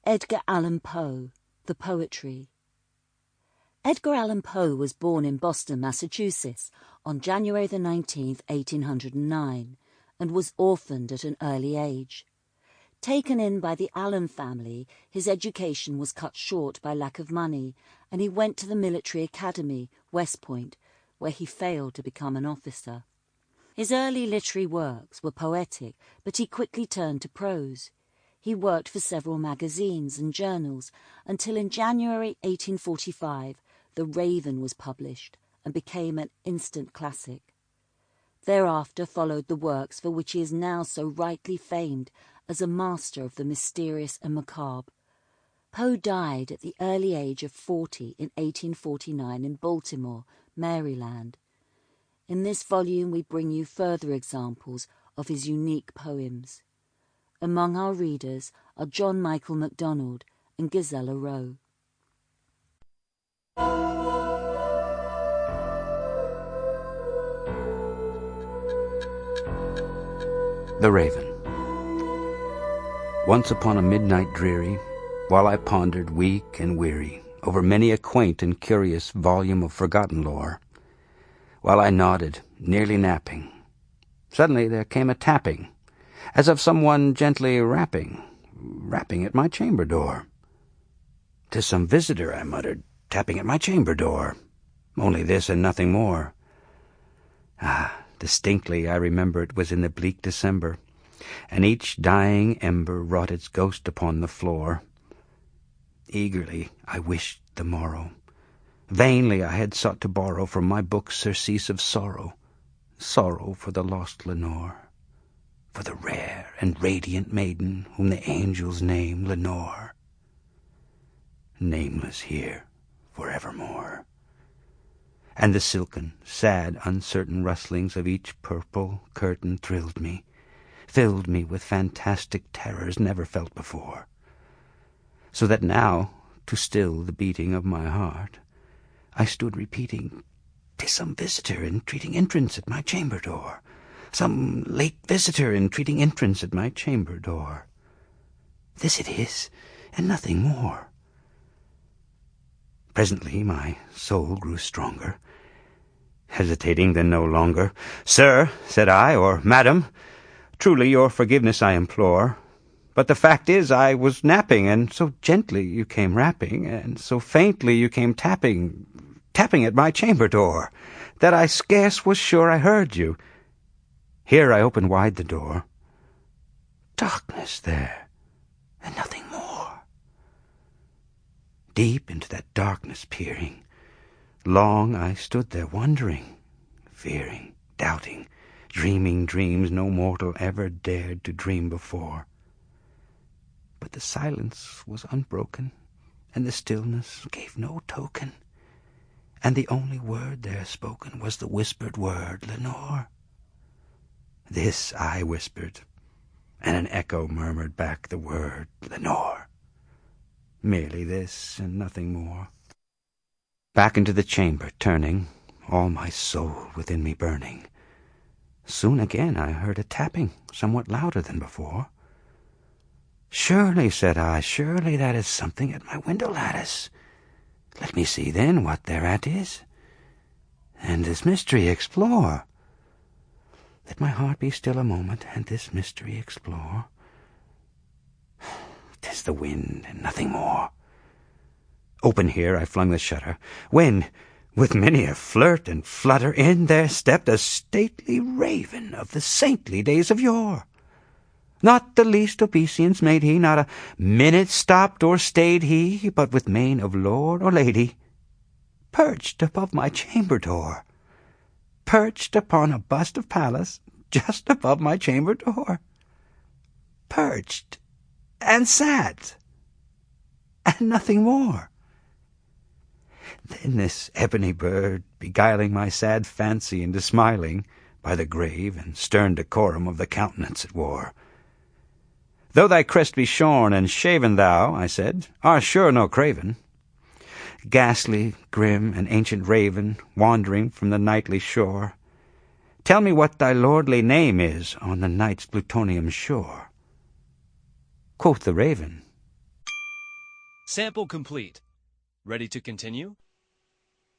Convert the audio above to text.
Edgar Allan Poe, The Poetry. Edgar Allan Poe was born in Boston, Massachusetts, on January 19, 1809, and was orphaned at an early age. Taken in by the Allan family, his education was cut short by lack of money, and he went to the military academy, West Point, where he failed to become an officer. His early literary works were poetic, but he quickly turned to prose. He worked for several magazines and journals until in January 1845 The Raven was published and became an instant classic. Thereafter followed the works for which he is now so rightly famed as a master of the mysterious and macabre. Poe died at the early age of 40 in 1849 in Baltimore, Maryland. In this volume we bring you further examples of his unique poems. Among our readers are John Michael MacDonald and Ghizela Rowe. The Raven. Once upon a midnight dreary, while I pondered weak and weary over many a quaint and curious volume of forgotten lore, while I nodded, nearly napping, suddenly there came a tapping, as of someone gently rapping at my chamber door. "'Tis some visitor," I muttered, "tapping at my chamber door. Only this and nothing more." Distinctly I remember it was in the bleak December, and each dying ember wrought its ghost upon the floor. Eagerly I wished the morrow. Vainly I had sought to borrow from my book surcease of sorrow, sorrow for the lost Lenore, for the rare and radiant maiden whom the angels name Lenore, nameless here forevermore. And the silken, sad, uncertain rustlings of each purple curtain thrilled me, filled me with fantastic terrors never felt before, so that now, to still the beating of my heart, I stood repeating, "'Tis some visitor entreating entrance at my chamber door, some late visitor entreating entrance at my chamber door. This it is, and nothing more." Presently my soul grew stronger, hesitating then no longer. "Sir," said I, "or madam, truly your forgiveness I implore, but the fact is I was napping, and so gently you came rapping, and so faintly you came tapping at my chamber door, that I scarce was sure I heard you. Here I opened wide the door. Darkness there, and nothing more. Deep into that darkness peering, long I stood there wondering, fearing, doubting, dreaming dreams no mortal ever dared to dream before. But the silence was unbroken, and the stillness gave no token, and the only word there spoken was the whispered word, Lenore. This I whispered, and an echo murmured back the word, Lenore. Merely this, and nothing more. Back into the chamber turning, all my soul within me burning. Soon again I heard a tapping, somewhat louder than before. "Surely," said I, "surely that is something at my window lattice. Let me see, then, what thereat is, and this mystery explore. Let my heart be still a moment, and this mystery explore. 'Tis the wind, and nothing more." Open here I flung the shutter, when, with many a flirt and flutter, in there stepped a stately raven of the saintly days of yore. Not the least obeisance made he, not a minute stopped or stayed he, but with mane of lord or lady, perched above my chamber door, perched upon a bust of Pallas, just above my chamber door, perched, and sat, and nothing more. Then this ebony bird, beguiling my sad fancy into smiling, by the grave and stern decorum of the countenance it wore, "Though thy crest be shorn and shaven, thou," I said, "art sure no craven. Ghastly, grim, and ancient raven, wandering from the nightly shore, tell me what thy lordly name is on the night's plutonian shore." Quoth the raven, Sample complete. Ready to continue?